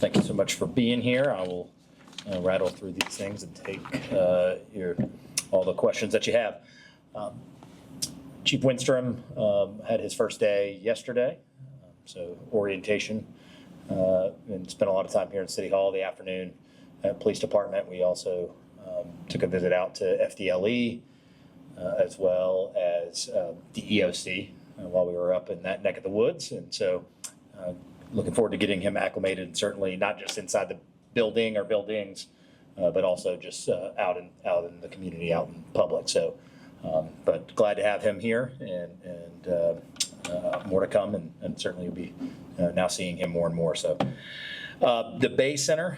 Thank you so much for being here. I will rattle through these things and take all the questions that you have. Chief Winstrom had his first day yesterday, so orientation, and spent a lot of time here in City Hall the afternoon at Police Department. We also took a visit out to FDLE as well as the EOC while we were up in that neck of the woods. And so looking forward to getting him acclimated, and certainly not just inside the building or buildings, but also just out in the community, out in public. So, but glad to have him here, and more to come, and certainly we'll be now seeing him more and more. So, the Bay Center,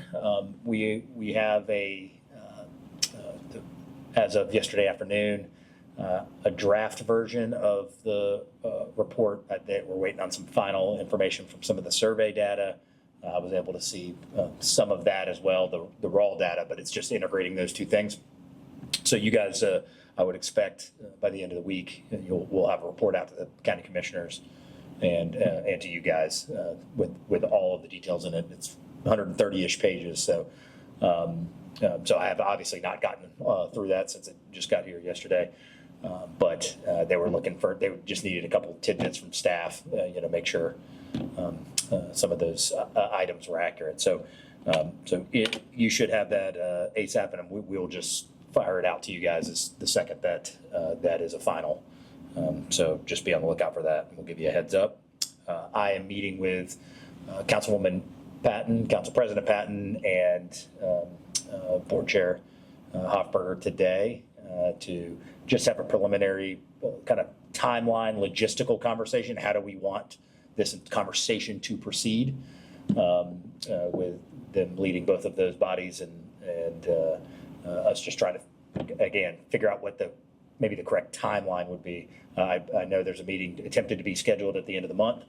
we have as of yesterday afternoon, a draft version of the report that we're waiting on some final information from some of the survey data. I was able to see some of that as well, the raw data, but it's just integrating those two things. So you guys, I would expect by the end of the week, we'll have a report out to the county commissioners and to you guys with all of the details in it. It's 130-ish pages, so so I have obviously not gotten through that since it just got here yesterday. But they just needed a couple of tidbits from staff, make sure some of those items were accurate. So, you should have that ASAP, and we'll just fire it out to you guys the second that that is a final. So just be on the lookout for that, and we'll give you a heads up. I am meeting with Councilwoman Patton, Council President Patton, and Board Chair Hoffberger today to just have a preliminary kind of timeline, logistical conversation. How do we want this conversation to proceed with them leading both of those bodies, and us just trying to, again, figure out what maybe the correct timeline would be. I know there's a meeting attempted to be scheduled at the end of the month,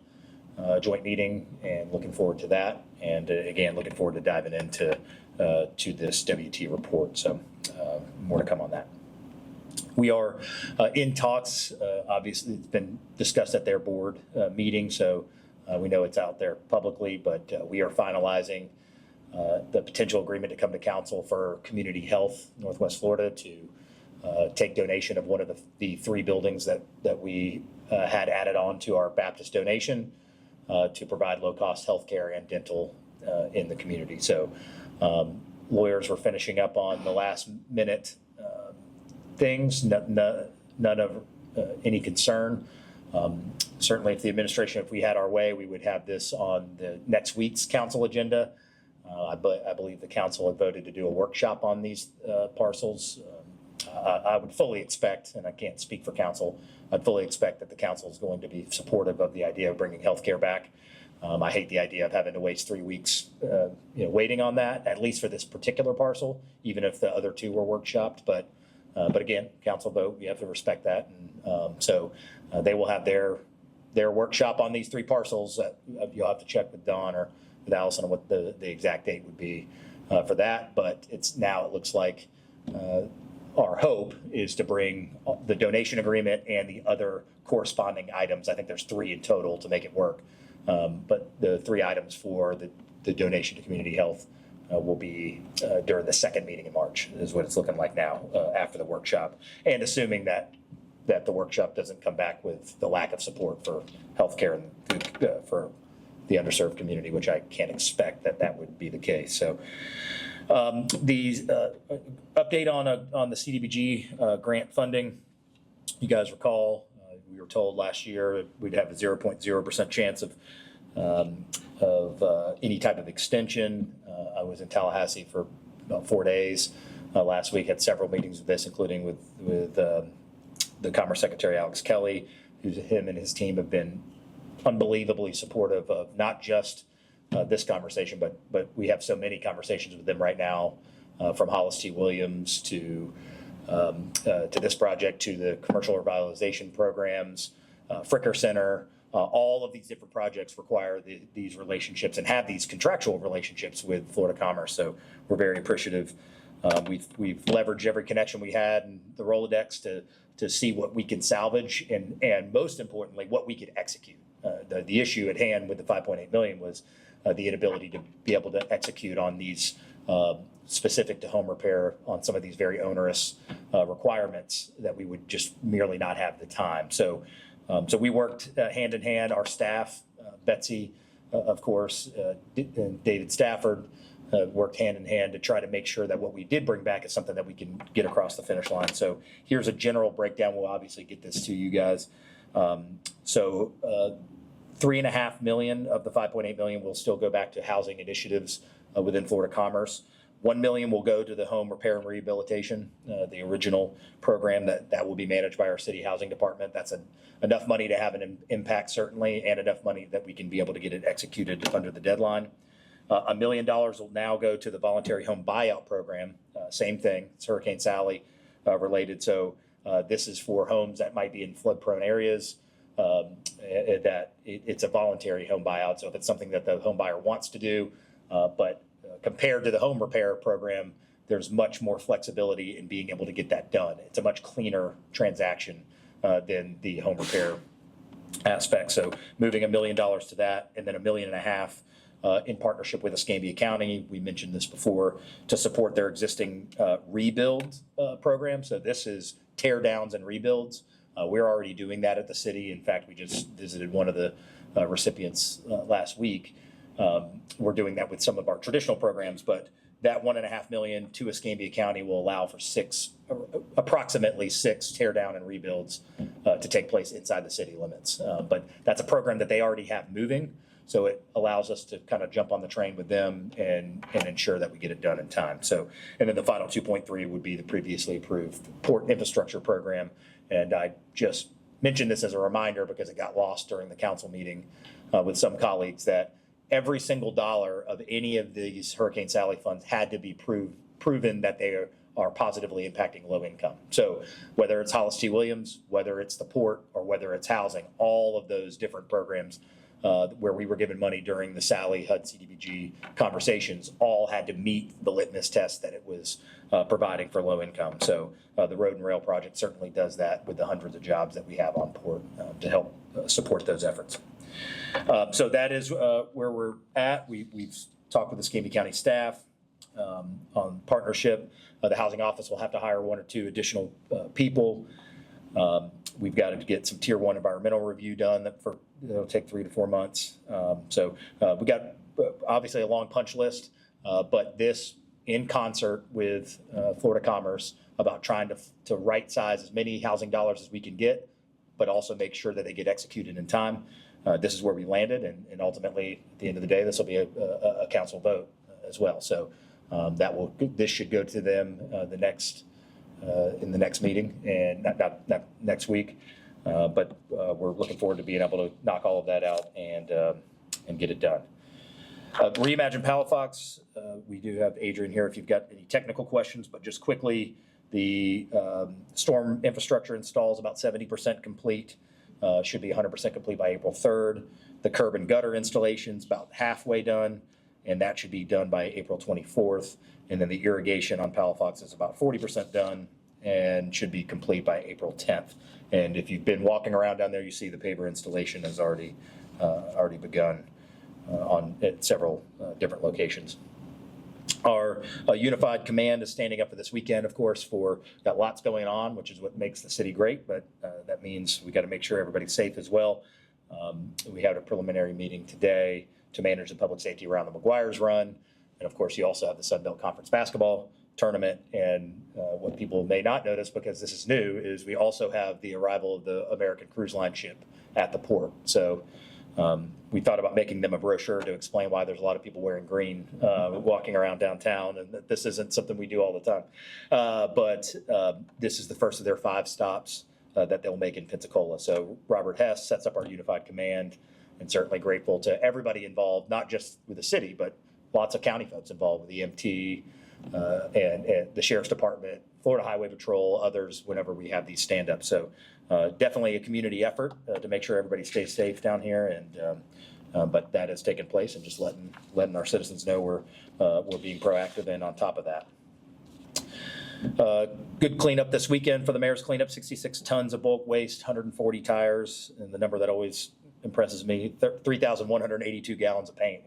joint meeting, and looking forward to that. And again, looking forward to diving into to this WT report. So more to come on that. We are in talks. Obviously, it's been discussed at their board meeting, so we know it's out there publicly, but we are finalizing the potential agreement to come to council for Community Health Northwest Florida to take donation of one of the three buildings that we had added on to our Baptist donation to provide low-cost health care and dental in the community. So lawyers were finishing up on the last minute things, none of any concern. Certainly if the administration, if we had our way, we would have this on the next week's council agenda. I believe the council had voted to do a workshop on these parcels. I would fully expect, and I can't speak for council, I'd fully expect that the council is going to be supportive of the idea of bringing healthcare back. I hate the idea of having to waste 3 weeks waiting on that, at least for this particular parcel, even if the other two were workshopped. But again, council vote, you have to respect that. And so they will have their workshop on these three parcels. You'll have to check with Don or with Allison on what the exact date would be for that. But it looks like our hope is to bring the donation agreement and the other corresponding items. I think there's 3 in total to make it work. But the 3 items for the donation to community health will be during the second meeting in March, is what it's looking like now after the workshop. And assuming that the workshop doesn't come back with the lack of support for healthcare and for the underserved community, which I can't expect that would be the case. So the update on the CDBG grant funding, you guys recall, we were told last year we'd have a 0.0% chance of any type of extension. I was in Tallahassee for about 4 days last week, had several meetings with this, including with the Commerce Secretary, Alex Kelly, him and his team have been unbelievably supportive of not just this conversation, but we have so many conversations with them right now, from Hollis T. Williams to this project, to the commercial revitalization programs, Fricker Center. All of these different projects require these relationships and have these contractual relationships with Florida Commerce. So we're very appreciative. We've leveraged every connection we had in the Rolodex to see what we can salvage and most importantly, what we could execute. The issue at hand with the 5.8 million was the inability to be able to execute on these specific to home repair on some of these very onerous requirements that we would just merely not have the time. So we worked hand in hand, our staff, Betsy, of course, and David Stafford, worked hand in hand to try to make sure that what we did bring back is something that we can get across the finish line. So here's a general breakdown. We'll obviously get this to you guys. So $3.5 million of the $5.8 million will still go back to housing initiatives within Florida Commerce. $1 million will go to the home repair and rehabilitation, the original program that will be managed by our city housing department. That's enough money to have an impact, certainly, and enough money that we can be able to get it executed under the deadline. $1 million will now go to the voluntary home buyout program. Same thing, it's Hurricane Sally related. So this is for homes that might be in flood-prone areas. It's a voluntary home buyout. So if it's something that the home buyer wants to do, but compared to the home repair program, there's much more flexibility in being able to get that done. It's a much cleaner transaction than the home repair aspect. So moving $1 million to that, and then $1.5 million in partnership with Escambia County, we mentioned this before, to support their existing rebuild program. So this is tear downs and rebuilds. We're already doing that at the city. In fact, we just visited one of the recipients last week. We're doing that with some of our traditional programs, but that $1.5 million to Escambia County will allow for approximately six tear down and rebuilds to take place inside the city limits. But that's a program that they already have moving. So it allows us to kind of jump on the train with them and ensure that we get it done in time. So, and then the final 2.3 would be the previously approved port infrastructure program. And I just mentioned this as a reminder because it got lost during the council meeting with some colleagues, that every single dollar of any of these Hurricane Sally funds had to be proven that they are positively impacting low income. So whether it's Hollis T. Williams, whether it's the port, or whether it's housing, all of those different programs where we were given money during the Sally HUD CDBG conversations all had to meet the litmus test that it was providing for low income. So the Road and Rail Project certainly does that with the hundreds of jobs that we have on port to help support those efforts. So that is where we're at. We've talked with the Escambia County staff on partnership. The housing office will have to hire 1 or 2 additional people. We've got to get some tier 1 environmental review done that'll take 3 to 4 months. So we got obviously a long punch list, but this in concert with Florida Commerce about trying to right size as many housing dollars as we can get, but also make sure that they get executed in time. This is where we landed, and ultimately at the end of the day, this will be a council vote as well. So this should go to them in the next meeting, and not next week. But we're looking forward to being able to knock all of that out and get it done. Reimagine Palafox. We do have Adrian here if you've got any technical questions, but just quickly, the storm infrastructure install is about 70% complete. Should be 100% complete by April 3rd. The curb and gutter installation is about halfway done, and that should be done by April 24th. And then the irrigation on Palafox is about 40% done and should be complete by April 10th. And if you've been walking around down there, you see the paver installation has already begun at several different locations. Our unified command is standing up for this weekend, of course, got lots going on, which is what makes the city great, but that means we got to make sure everybody's safe as well. We had a preliminary meeting today to manage the public safety around the McGuire's Run. And of course, you also have the Sun Belt Conference basketball tournament. And what people may not notice, because this is new, is we also have the arrival of the American Cruise Line ship at the port. So we thought about making them a brochure to explain why there's a lot of people wearing green walking around downtown, and that this isn't something we do all the time. But this is the first of their 5 stops that they'll make in Pensacola. So Robert Hess sets up our unified command, and certainly grateful to everybody involved, not just with the city, but lots of county folks involved with EMT and the Sheriff's Department, Florida Highway Patrol, others whenever we have these stand-ups. So definitely a community effort to make sure everybody stays safe down here, and but that has taken place, and just letting our citizens know we're being proactive and on top of that. Good cleanup this weekend for the mayor's cleanup, 66 tons of bulk waste, 140 tires, and the number that always impresses me. 3,182 gallons of paint.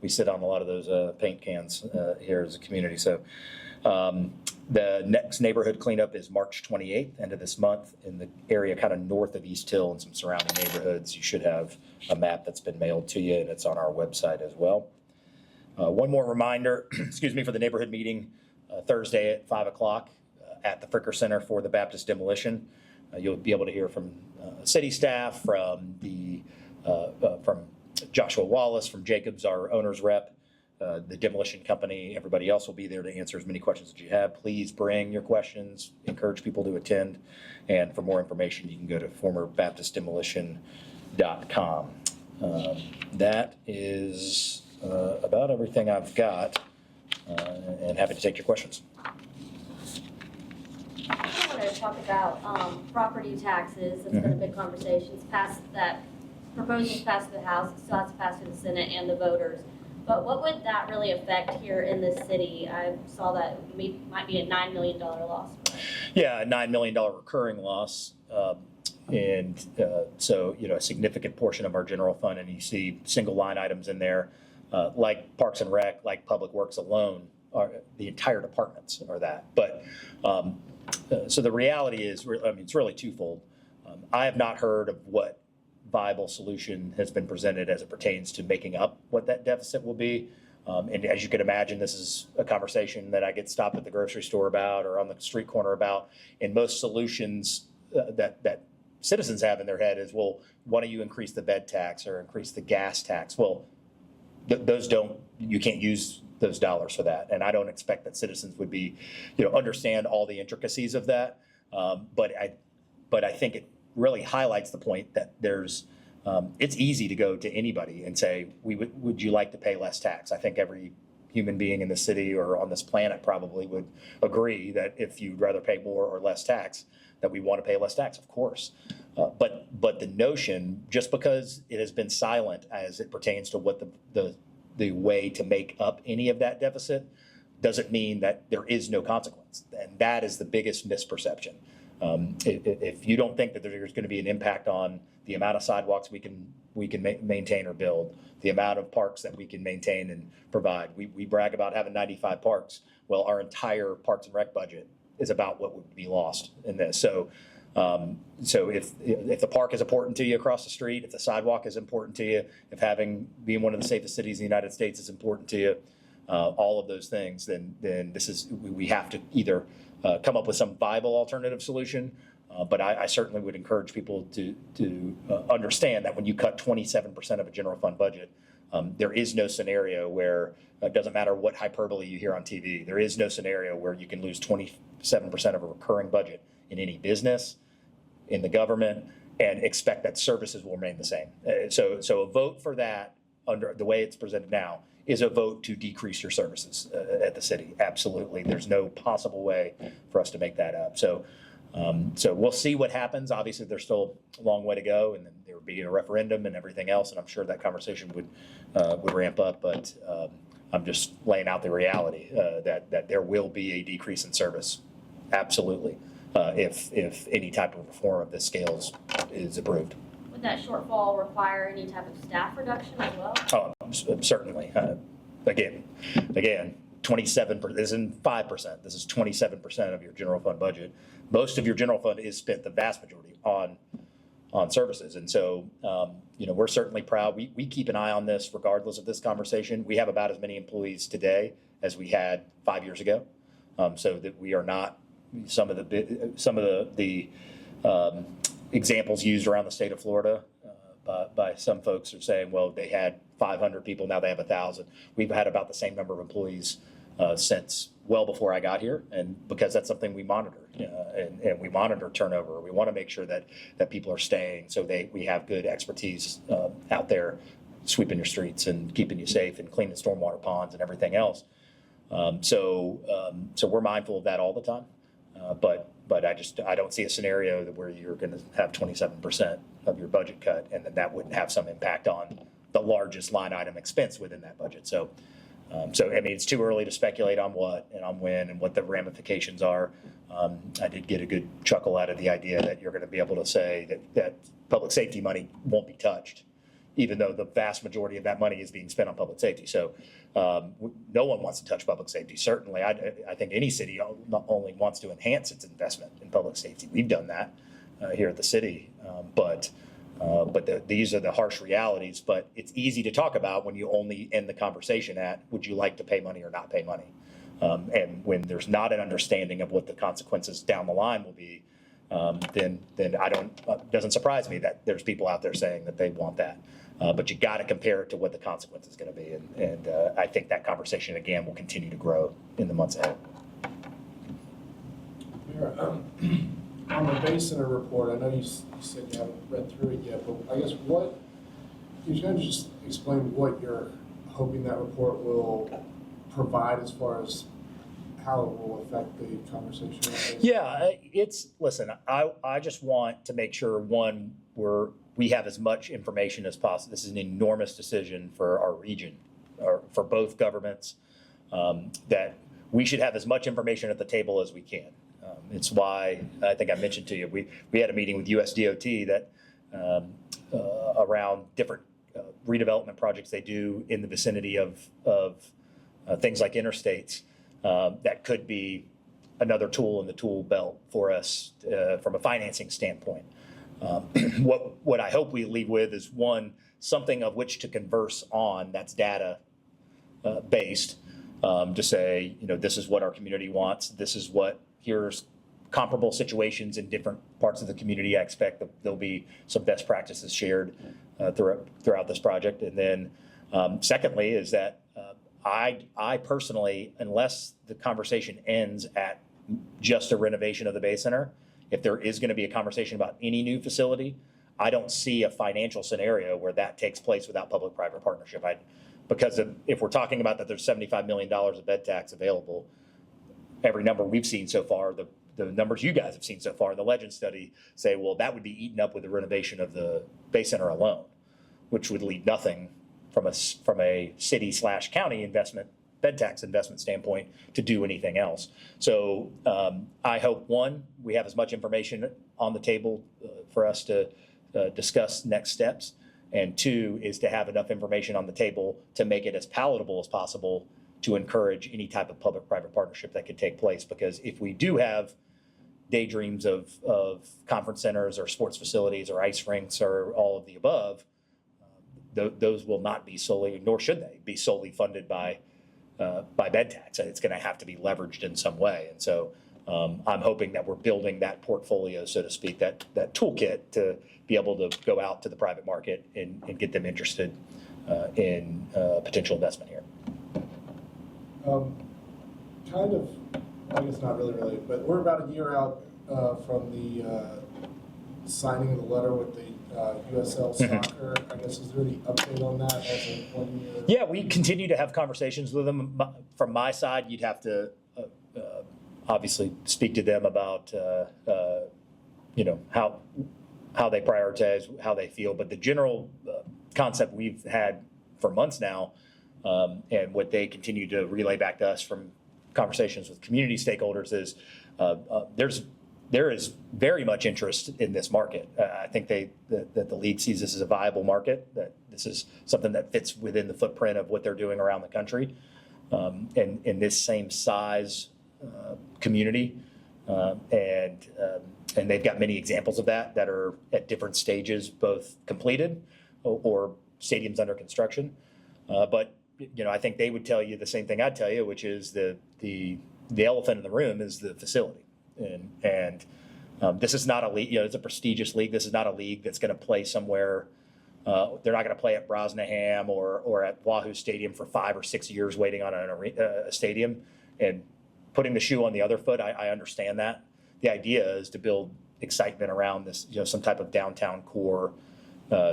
We sit on a lot of those paint cans here as a community. So the next neighborhood cleanup is March 28th, end of this month, in the area kind of north of East Hill and some surrounding neighborhoods. You should have a map that's been mailed to you, and it's on our website as well. One more reminder, excuse me, for the neighborhood meeting Thursday at 5 o'clock at the Fricker Center for the Baptist Demolition. You'll be able to hear from city staff, from Joshua Wallace, from Jacobs, our owner's rep, the demolition company. Everybody else will be there to answer as many questions as you have. Please bring your questions, encourage people to attend. And for more information, you can go to formerbaptistdemolition.com. That is about everything I've got, and happy to take your questions. I wanted to talk about property taxes. It's been a big conversation. It's passed, that proposal's passed through the House, it still has to pass through the Senate and the voters. But what would that really affect here in the city? I saw that it might be a $9 million loss. Yeah, a $9 million recurring loss. So, you know, a significant portion of our general fund, and you see single line items in there, like Parks and Rec, like Public Works alone, the entire departments are that. But so the reality is, I mean, it's really twofold. I have not heard of what viable solution has been presented as it pertains to making up what that deficit will be. And as you can imagine, this is a conversation that I get stopped at the grocery store about or on the street corner about. And most solutions that citizens have in their head is, well, why don't you increase the bed tax or increase the gas tax? Well, you can't use those dollars for that. And I don't expect that citizens would be, understand all the intricacies of that. But I think it really highlights the point that it's easy to go to anybody and say, would you like to pay less tax? I think every human being in the city or on this planet probably would agree that if you'd rather pay more or less tax, that we want to pay less tax, of course. But the notion, just because it has been silent as it pertains to what the way to make up any of that deficit, doesn't mean that there is no consequence. And that is the biggest misperception. If you don't think that there's going to be an impact on the amount of sidewalks we can maintain or build, the amount of parks that we can maintain and provide, we brag about having 95 parks. Well, our entire Parks and Rec budget is about what would be lost in this. So if the park is important to you across the street, if the sidewalk is important to you, if being one of the safest cities in the United States is important to you, all of those things, then we have to either come up with some viable alternative solution. But I certainly would encourage people to understand that when you cut 27% of a general fund budget, there is no scenario where it doesn't matter what hyperbole you hear on TV. There is no scenario where you can lose 27% of a recurring budget in any business, in the government, and expect that services will remain the same. So a vote for that under the way it's presented now is a vote to decrease your services at the city. Absolutely. There's no possible way for us to make that up. So we'll see what happens. Obviously, there's still a long way to go, and then there would be a referendum and everything else, and I'm sure that conversation would ramp up. But I'm just laying out the reality that there will be a decrease in service. Absolutely. If any type of reform of this scale is approved. Would that shortfall require any type of staff reduction as well? Oh, certainly. Again, 27%, this isn't 5%, this is 27% of your general fund budget. Most of your general fund is spent, the vast majority, on services. And so, we're certainly proud. We keep an eye on this regardless of this conversation. We have about as many employees today as we had 5 years ago. So that we are not some of the examples used around the state of Florida by some folks are saying, well, they had 500 people, now they have 1,000. We've had about the same number of employees since well before I got here, and because that's something we monitor, and we monitor turnover. We want to make sure that people are staying, so we have good expertise out there sweeping your streets and keeping you safe and cleaning stormwater ponds and everything else. So we're mindful of that all the time. But I don't see a scenario where you're going to have 27% of your budget cut, and then that wouldn't have some impact on the largest line item expense within that budget. So I mean, it's too early to speculate on what and on when and what the ramifications are. I did get a good chuckle out of the idea that you're going to be able to say that public safety money won't be touched. even though the vast majority of that money is being spent on public safety. So no one wants to touch public safety. Certainly, I think any city not only wants to enhance its investment in public safety. We've done that here at the city, but these are the harsh realities. But it's easy to talk about when you only end the conversation at, would you like to pay money or not pay money? And when there's not an understanding of what the consequences down the line will be, then doesn't surprise me that there's people out there saying that they want that. But you got to compare it to what the consequence is going to be. And I think that conversation, again, will continue to grow in the months ahead. On the Bay Center report, I know you said you haven't read through it yet, but I guess can you kind of just explain what you're hoping that report will provide as far as how it will affect the conversation? Yeah, listen, I just want to make sure, one, we have as much information as possible. This is an enormous decision for our region, or for both governments, that we should have as much information at the table as we can. It's why I think I mentioned to you, we had a meeting with USDOT that around different redevelopment projects they do in the vicinity of things like interstates. That could be another tool in the tool belt for us from a financing standpoint. What I hope we leave with is, one, something of which to converse on that's data based, to say, this is what our community wants. This is here's comparable situations in different parts of the community. I expect that there'll be some best practices shared throughout this project. And then secondly is that I personally, unless the conversation ends at just a renovation of the Bay Center, if there is going to be a conversation about any new facility, I don't see a financial scenario where that takes place without public-private partnership. Because if we're talking about that there's $75 million of bed tax available, every number we've seen so far, the numbers you guys have seen so far in the Legend study say, well, that would be eaten up with the renovation of the Bay Center alone, which would leave nothing from a city/county investment, bed tax investment standpoint to do anything else. So I hope, one, we have as much information on the table for us to discuss next steps, and two is to have enough information on the table to make it as palatable as possible to encourage any type of public-private partnership that could take place. Because if we do have daydreams of conference centers or sports facilities or ice rinks or all of the above, those will not be solely, nor should they be solely funded by bed tax. It's going to have to be leveraged in some way. And so I'm hoping that we're building that portfolio, so to speak, that toolkit to be able to go out to the private market and get them interested in potential investment here. Kind of, I guess not really related, but we're about a year out from the signing of the letter with the USL Soccer. I guess, is there any update on that as a 1 year? Yeah, we continue to have conversations with them. From my side, you'd have to obviously speak to them about how they prioritize, how they feel. But the general concept we've had for months now, and what they continue to relay back to us from conversations with community stakeholders is there is very much interest in this market. I think that the league sees this as a viable market, that this is something that fits within the footprint of what they're doing around the country. And in this same size community, and they've got many examples of that are at different stages, both completed or stadiums under construction. But I think they would tell you the same thing I'd tell you, which is the elephant in the room is the facility. And this is not a league, it's a prestigious league. This is not a league that's going to play somewhere. They're not going to play at Brosnaham or at Wahoo Stadium for 5 or 6 years waiting on a stadium and putting the shoe on the other foot. I understand that. The idea is to build excitement around this, some type of downtown core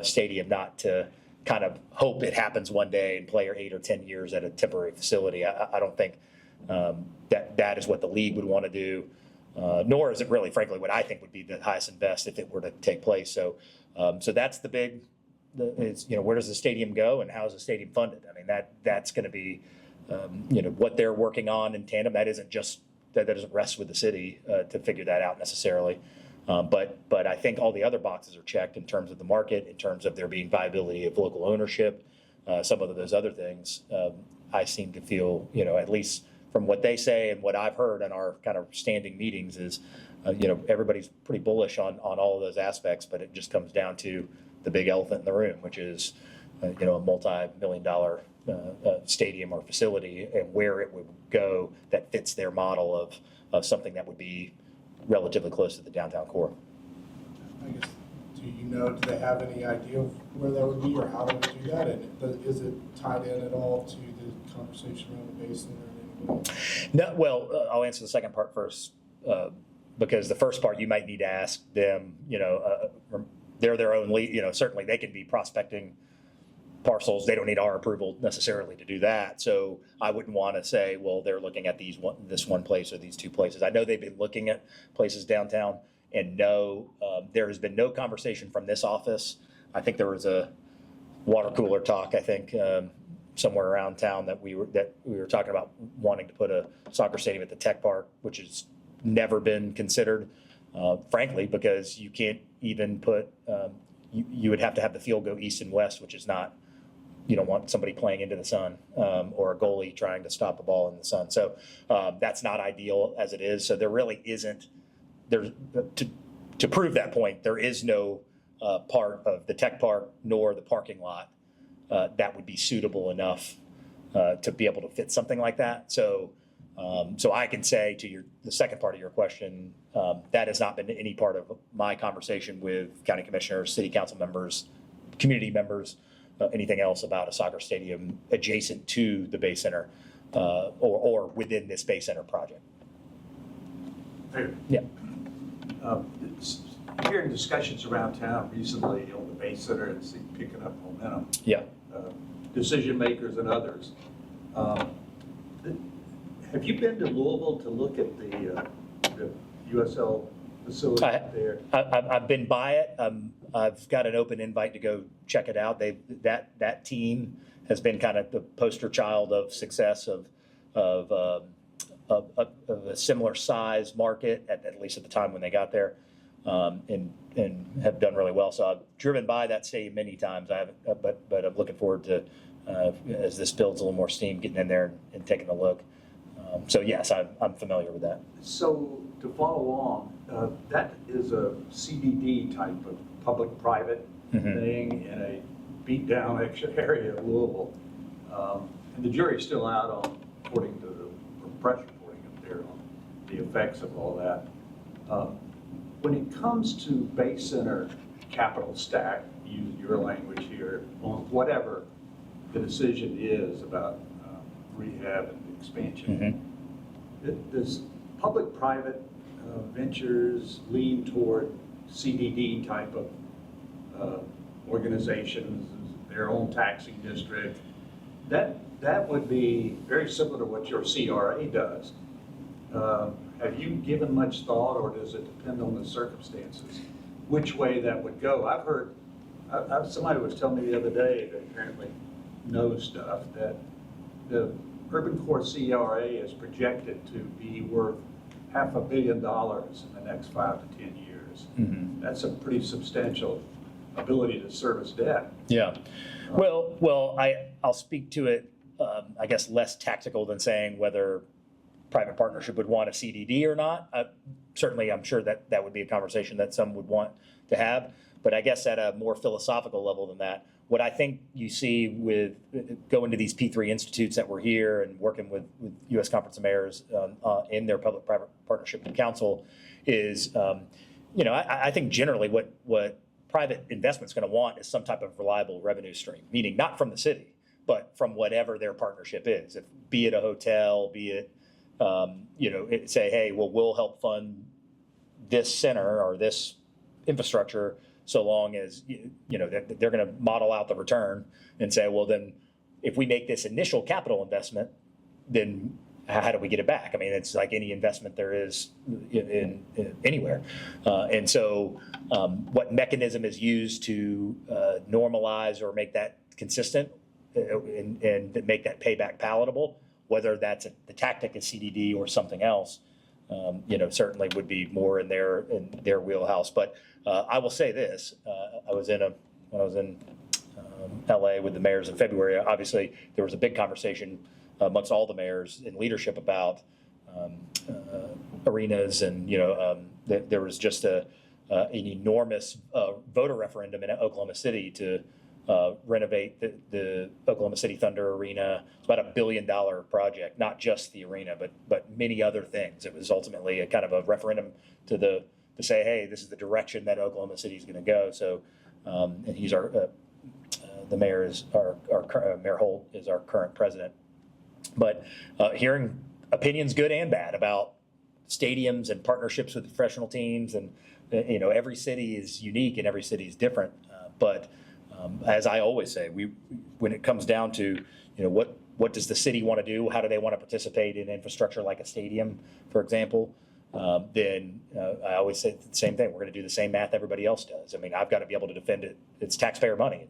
stadium, not to kind of hope it happens one day and play 8 or 10 years at a temporary facility. I don't think that is what the league would want to do. Nor is it really, frankly, what I think would be the highest and best if it were to take place. So that's the big, where does the stadium go and how is the stadium funded? I mean, that's going to be, what they're working on in tandem. That doesn't rest with the city to figure that out necessarily. But I think all the other boxes are checked in terms of the market, in terms of there being viability of local ownership, some of those other things. I seem to feel, at least from what they say and what I've heard in our kind of standing meetings is, everybody's pretty bullish on all of those aspects, but it just comes down to the big elephant in the room, which is, a multi-million-dollar stadium or facility, and where it would go that fits their model of something that would be relatively close to the downtown core. I guess, do they have any idea of where that would be or how they would do that? And is it tied in at all to the conversation around the basin or anything? No, well, I'll answer the second part first, because the first part you might need to ask them, they're their own lead, certainly they can be prospecting parcels. They don't need our approval necessarily to do that. So I wouldn't want to say, well, they're looking at this one place or these two places. I know they've been looking at places downtown, and no, there has been no conversation from this office. I think there was a water cooler talk, I think, somewhere around town that we were talking about wanting to put a soccer stadium at the tech park, which has never been considered, frankly, because you can't even put, you would have to have the field go east and west, which is not, you don't want somebody playing into the sun, or a goalie trying to stop a ball in the sun. So that's not ideal as it is. So there really isn't, to prove that point, there is no part of the tech park nor the parking lot that would be suitable enough to be able to fit something like that. So I can say to the second part of your question, that has not been any part of my conversation with county commissioners, city council members, community members, anything else about a soccer stadium adjacent to the Bay Center or within this Bay Center project. Fair. Yeah. Hearing discussions around town recently on the Bay Center and picking up momentum. Yeah. Decision makers and others. Have you been to Louisville to look at the USL facility there? I've been by it. I've got an open invite to go check it out. That team has been kind of the poster child of success of a similar size market, at least at the time when they got there, and have done really well. So I've driven by that stadium many times. I haven't, but I'm looking forward to as this builds a little more steam, getting in there and taking a look. So yes, I'm familiar with that. So to follow along, that is a CBD type of public-private thing in a beat-down area of Louisville. And the jury's still out on, according to the press reporting up there, on the effects of all that. When it comes to Bay Center capital stack, use your language here, on whatever the decision is about rehab and expansion, does public-private ventures lean toward CDD type of organizations, their own taxing district? That would be very similar to what your CRA does. Have you given much thought, or does it depend on the circumstances, which way that would go? I've heard, somebody was telling me the other day that apparently knows stuff, that the Urban Core CRA is projected to be worth $500 million in the next 5 to 10 years. That's a pretty substantial ability to service debt. Yeah. Well, I'll speak to it, I guess, less tactical than saying whether private partnership would want a CDD or not. Certainly, I'm sure that would be a conversation that some would want to have. But I guess at a more philosophical level than that, what I think you see with going to these P3 institutes that were here and working with U.S. Conference of Mayors in their public-private partnership council is, I think generally what private investment's going to want is some type of reliable revenue stream, meaning not from the city, but from whatever their partnership is. Be it a hotel, be it, say, hey, well, we'll help fund this center or this infrastructure, so long as, they're going to model out the return and say, well, then if we make this initial capital investment, then how do we get it back? I mean, it's like any investment there is in anywhere. And so what mechanism is used to normalize or make that consistent and make that payback palatable, whether that's the tactic is CDD or something else, certainly would be more in their wheelhouse. But I will say this: when I was in LA with the mayors in February. Obviously, there was a big conversation amongst all the mayors in leadership about arenas, and there was just an enormous voter referendum in Oklahoma City to renovate the Oklahoma City Thunder Arena. It's about $1 billion project, not just the arena, but many other things. It was ultimately a kind of a referendum to say, hey, this is the direction that Oklahoma City is going to go. So, and he's the mayor is Mayor Holt is our current president. But hearing opinions, good and bad, about stadiums and partnerships with professional teams, and every city is unique and every city is different. But as I always say, when it comes down to what does the city want to do, how do they want to participate in infrastructure like a stadium, for example, then I always say the same thing. We're going to do the same math everybody else does. I mean, I've got to be able to defend it. It's taxpayer money.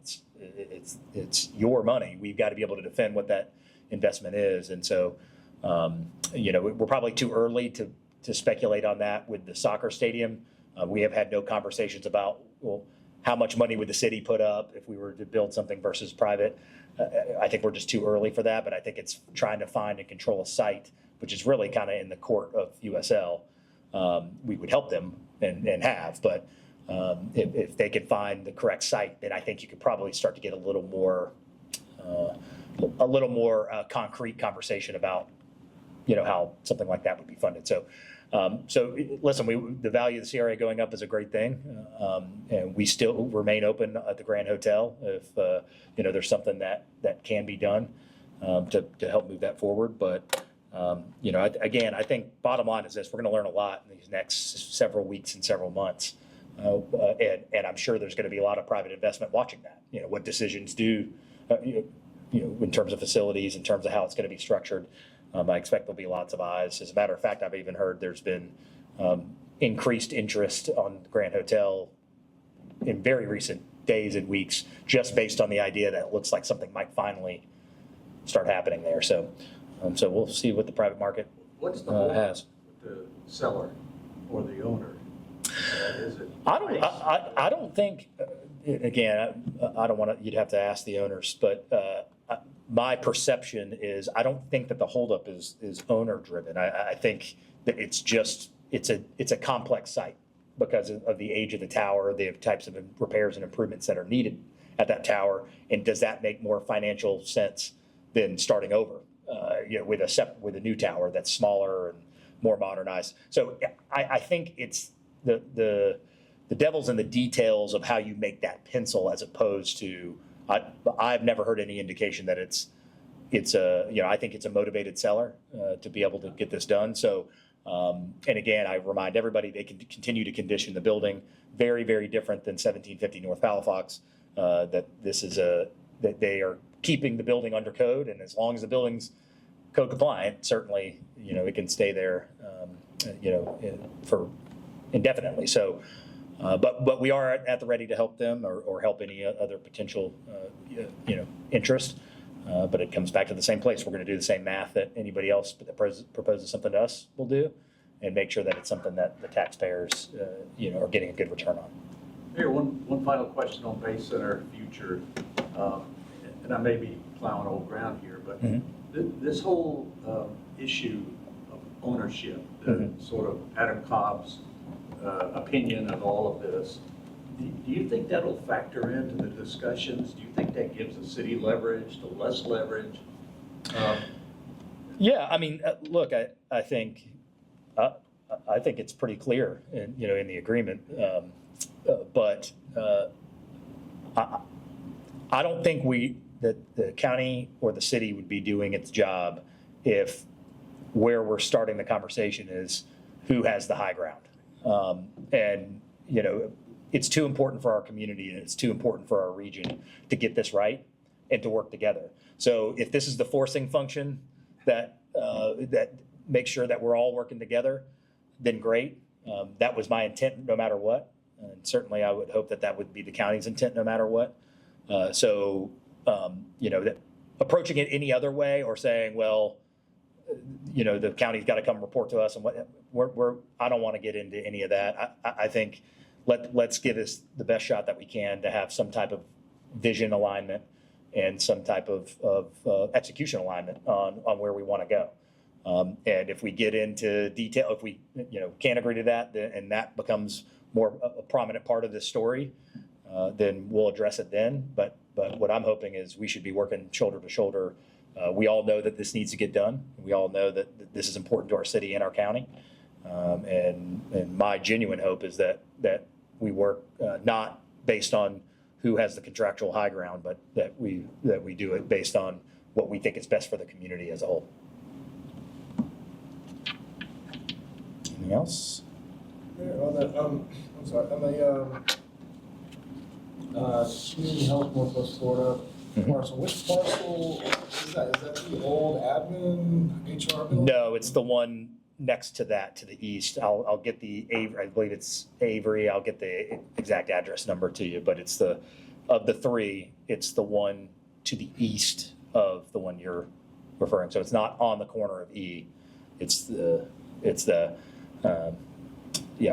It's your money. We've got to be able to defend what that investment is. And so, we're probably too early to speculate on that with the soccer stadium. We have had no conversations about, well, how much money would the city put up if we were to build something versus private. I think we're just too early for that, but I think it's trying to find and control a site, which is really kind of in the court of USL. We would help them and have, but if they could find the correct site, then I think you could probably start to get a little more concrete conversation about how something like that would be funded. So listen, the value of the CRA going up is a great thing, and we still remain open at the Grand Hotel if there's something that can be done to help move that forward. But again, I think bottom line is this: we're going to learn a lot in these next several weeks and several months, and I'm sure there's going to be a lot of private investment watching that. What decisions do, in terms of facilities, in terms of how it's going to be structured. I expect there'll be lots of eyes. As a matter of fact, I've even heard there's been increased interest on the Grand Hotel in very recent days and weeks, just based on the idea that it looks like something might finally start happening there. So we'll see what the private market What's the has. With the seller or the owner? Is it I don't think. Again, I don't want to. You'd have to ask the owners, but. My perception is I don't think that the holdup is owner driven. I think that it's a complex site because of the age of the tower, the types of repairs and improvements that are needed at that tower, and does that make more financial sense than starting over with a new tower that's smaller and more modernized? So I think it's the devil's in the details of how you make that pencil, as opposed to. I've never heard any indication that I think it's a motivated seller to be able to get this done. So, and again, I remind everybody they can continue to condition the building. Very, very different than 1750 North Palafox. That they are keeping the building under code, and as long as the building's code compliant, certainly it can stay there, for indefinitely. So. But we are at the ready to help them or help any other potential, interest. But it comes back to the same place. We're going to do the same math that anybody else that proposes something to us will do, and make sure that it's something that the taxpayers, are getting a good return on. Here, one final question on Bay Center future, and I may be plowing old ground here, but this whole issue of ownership, sort of Adam Cobb's opinion of all of this, do you think that'll factor into the discussions? Do you think that gives the city leverage, to less leverage? Yeah, I mean, look, I think it's pretty clear, in the agreement, but I don't think that the county or the city would be doing its job if where we're starting the conversation is who has the high ground. And it's too important for our community, and it's too important for our region to get this right and to work together. So if this is the forcing function that makes sure that we're all working together, then great. That was my intent no matter what. And certainly I would hope that would be the county's intent no matter what. So, that approaching it any other way or saying, well, the county's got to come report to us and I don't want to get into any of that. I think let's give us the best shot that we can to have some type of vision alignment and some type of execution alignment on where we want to go. And if we get into detail, if we, can't agree to that, and that becomes more a prominent part of this story, then we'll address it then. But what I'm hoping is we should be working shoulder to shoulder. We all know that this needs to get done. We all know that this is important to our city and our county. And my genuine hope is that we work not based on who has the contractual high ground, but that we do it based on what we think is best for the community as a whole. Anything else? Yeah, on that, I'm sorry, on the community health Northwest Florida parcel, which parcel is that? Is that the old admin HR building? No, it's the one next to that to the east. I'll get the Avery, I believe it's Avery. I'll get the exact address number to you, but it's of the three, it's the one to the east of the one you're referring. So it's not on the corner of E. It's the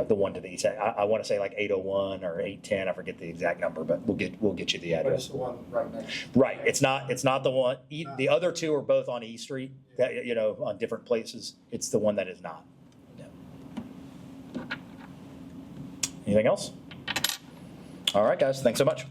one to the east. I want to say like 801 or 810. I forget the exact number, but we'll get you the But address. it's the one right next. Right. It's not the one. The other two are both on E Street. That, on different places. It's the one that is not. No. Anything else? All right, guys. Thanks so much.